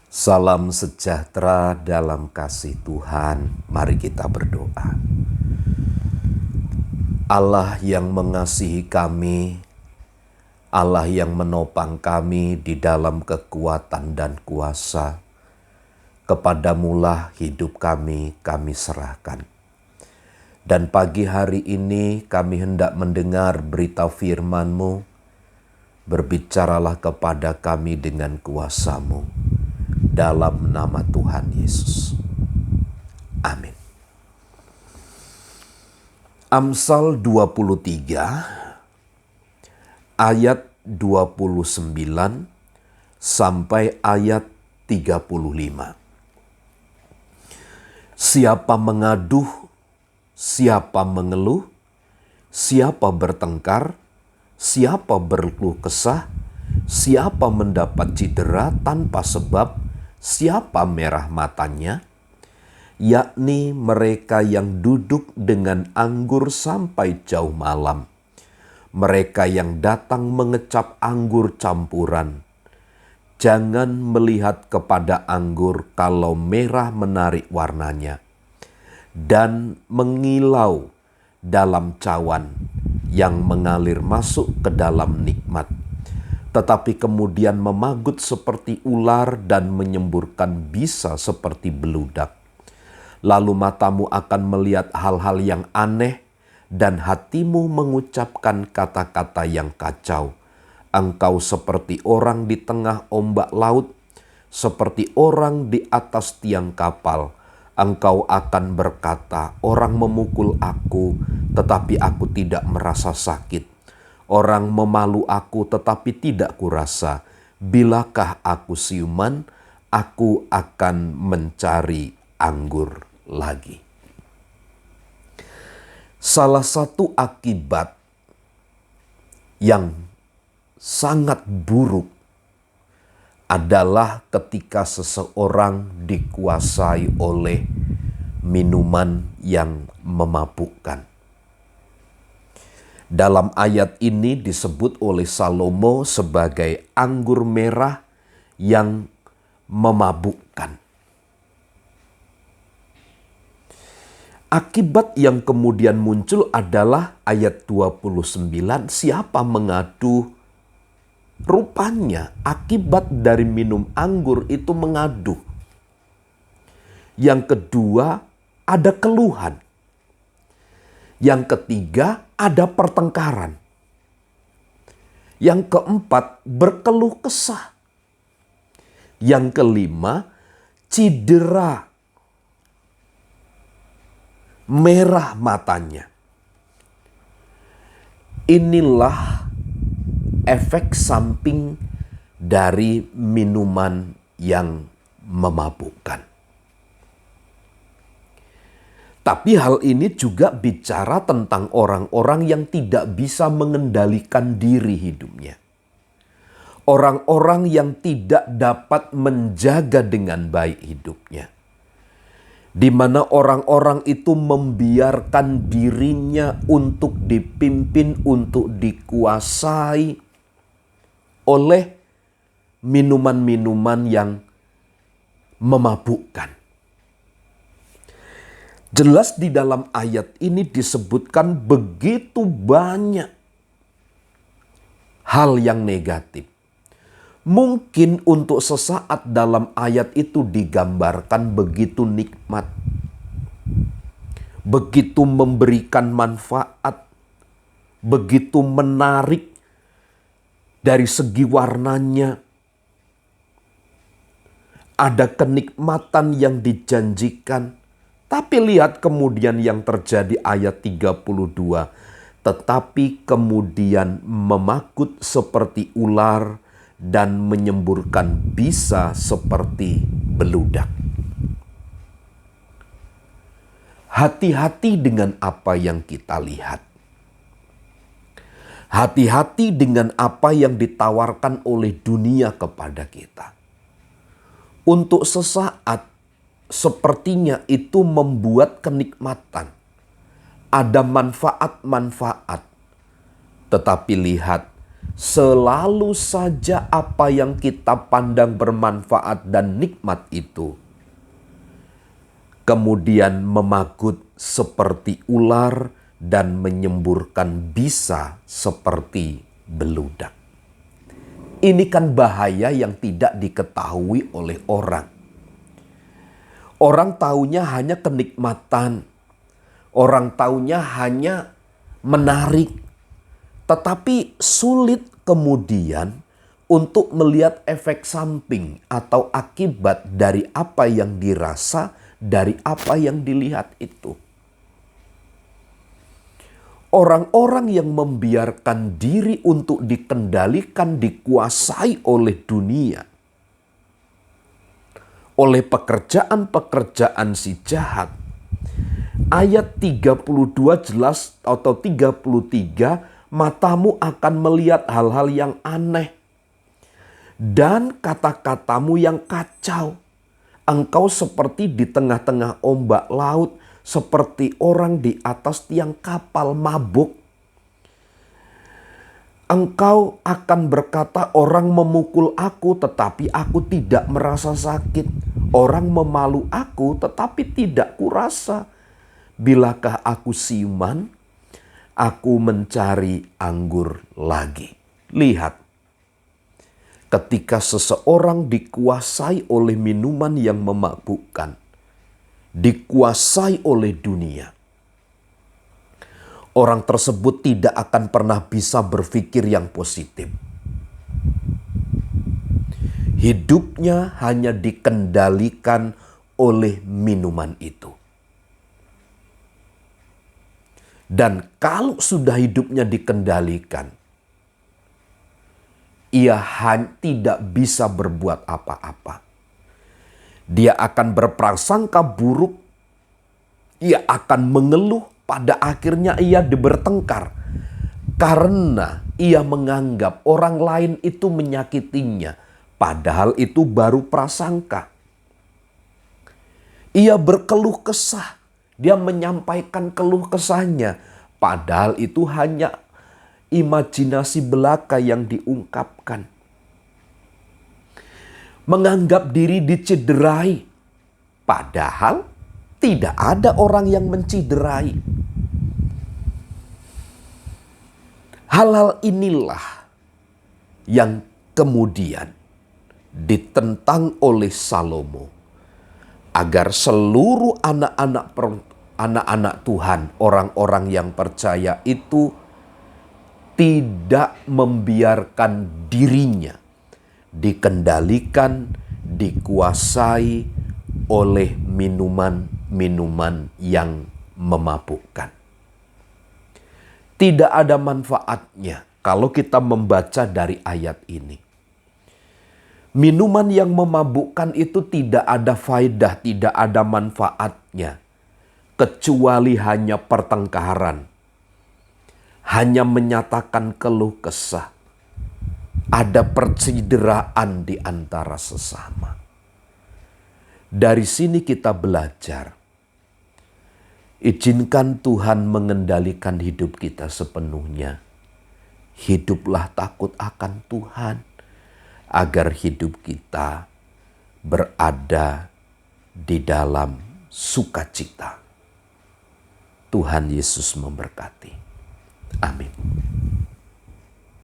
Salam sejahtera dalam kasih Tuhan. Mari kita berdoa. Allah yang mengasihi kami, Allah yang menopang kami di dalam kekuatan dan kuasa, kepadamulah hidup kami serahkan. Dan pagi hari ini kami hendak mendengar berita firman-Mu. Berbicaralah kepada kami dengan kuasa-Mu. Dalam nama Tuhan Yesus. Amin. Amsal 23 ayat 29 sampai ayat 35. Siapa mengaduh, siapa mengeluh, siapa bertengkar, siapa berkeluh kesah, siapa mendapat cedera tanpa sebab, siapa merah matanya, yakni mereka yang duduk dengan anggur sampai jauh malam, mereka yang datang mengecap anggur campuran. Jangan melihat kepada anggur kalau merah menarik warnanya, dan mengilau dalam cawan yang mengalir masuk ke dalam nikmat, tetapi kemudian memagut seperti ular dan menyemburkan bisa seperti beludak. Lalu matamu akan melihat hal-hal yang aneh dan hatimu mengucapkan kata-kata yang kacau. Engkau seperti orang di tengah ombak laut, seperti orang di atas tiang kapal. Engkau akan berkata, orang memukul aku, tetapi aku tidak merasa sakit. Orang memalu aku, tetapi tidak kurasa. Bilakah aku siuman, aku akan mencari anggur lagi. Salah satu akibat yang sangat buruk adalah ketika seseorang dikuasai oleh minuman yang memabukkan. Dalam ayat ini disebut oleh Salomo sebagai anggur merah yang memabukkan. Akibat yang kemudian muncul adalah ayat 29, siapa mengadu. Rupanya akibat dari minum anggur itu mengadu. Yang kedua, ada keluhan. Yang ketiga, ada pertengkaran. Yang keempat, berkeluh kesah. Yang kelima, cedera. Merah matanya. Inilah efek samping dari minuman yang memabukkan. Tapi hal ini juga bicara tentang orang-orang yang tidak bisa mengendalikan diri hidupnya. Orang-orang yang tidak dapat menjaga dengan baik hidupnya. Di mana orang-orang itu membiarkan dirinya untuk dipimpin, untuk dikuasai oleh minuman-minuman yang memabukkan. Jelas di dalam ayat ini disebutkan begitu banyak hal yang negatif. Mungkin untuk sesaat dalam ayat itu digambarkan begitu nikmat, begitu memberikan manfaat, begitu menarik dari segi warnanya. Ada kenikmatan yang dijanjikan. Tapi lihat kemudian yang terjadi ayat 32. Tetapi kemudian memagut seperti ular dan menyemburkan bisa seperti beludak. Hati-hati dengan apa yang kita lihat. Hati-hati dengan apa yang ditawarkan oleh dunia kepada kita. Untuk sesaat, sepertinya itu membuat kenikmatan. Ada manfaat-manfaat. Tetapi lihat, Selalu saja apa yang kita pandang bermanfaat dan nikmat itu kemudian memagut seperti ular dan menyemburkan bisa seperti beludak. Ini kan bahaya yang tidak diketahui oleh orang. Orang taunya hanya kenikmatan. Orang taunya hanya menarik. Tetapi sulit kemudian untuk melihat efek samping atau akibat dari apa yang dirasa, dari apa yang dilihat itu. Orang-orang yang membiarkan diri untuk dikendalikan, dikuasai oleh dunia, oleh pekerjaan-pekerjaan si jahat. Ayat 32 jelas atau 33, matamu akan melihat hal-hal yang aneh dan kata-katamu yang kacau. Engkau seperti di tengah-tengah ombak laut, seperti orang di atas tiang kapal mabuk. Engkau akan berkata, orang memukul aku tetapi aku tidak merasa sakit. Orang memalu aku tetapi tidak kurasa. Bilakah aku siuman, aku mencari anggur lagi. Lihat, ketika seseorang dikuasai oleh minuman yang memabukkan, dikuasai oleh dunia, orang tersebut tidak akan pernah bisa berpikir yang positif. Hidupnya hanya dikendalikan oleh minuman itu. Dan kalau sudah hidupnya dikendalikan, ia tidak bisa berbuat apa-apa. Dia akan berprasangka buruk, ia akan mengeluh, pada akhirnya ia bertengkar. Karena ia menganggap orang lain itu menyakitinya, padahal itu baru prasangka. Ia berkeluh kesah, dia menyampaikan keluh kesahnya, padahal itu hanya imajinasi belaka yang diungkapkan. Menganggap diri dicederai, padahal tidak ada orang yang menciderai. Hal-hal inilah yang kemudian ditentang oleh Salomo, agar seluruh anak-anak Tuhan, orang-orang yang percaya itu tidak membiarkan dirinya dikendalikan, dikuasai oleh minuman-minuman yang memabukkan. Tidak ada manfaatnya kalau kita membaca dari ayat ini. Minuman yang memabukkan itu tidak ada faedah, tidak ada manfaatnya, kecuali hanya pertengkaran, hanya menyatakan keluh kesah. Ada percideraan di antara sesama. Dari sini kita belajar, izinkan Tuhan mengendalikan hidup kita sepenuhnya. Hiduplah takut akan Tuhan, agar hidup kita berada di dalam sukacita. Tuhan Yesus memberkati. Amin.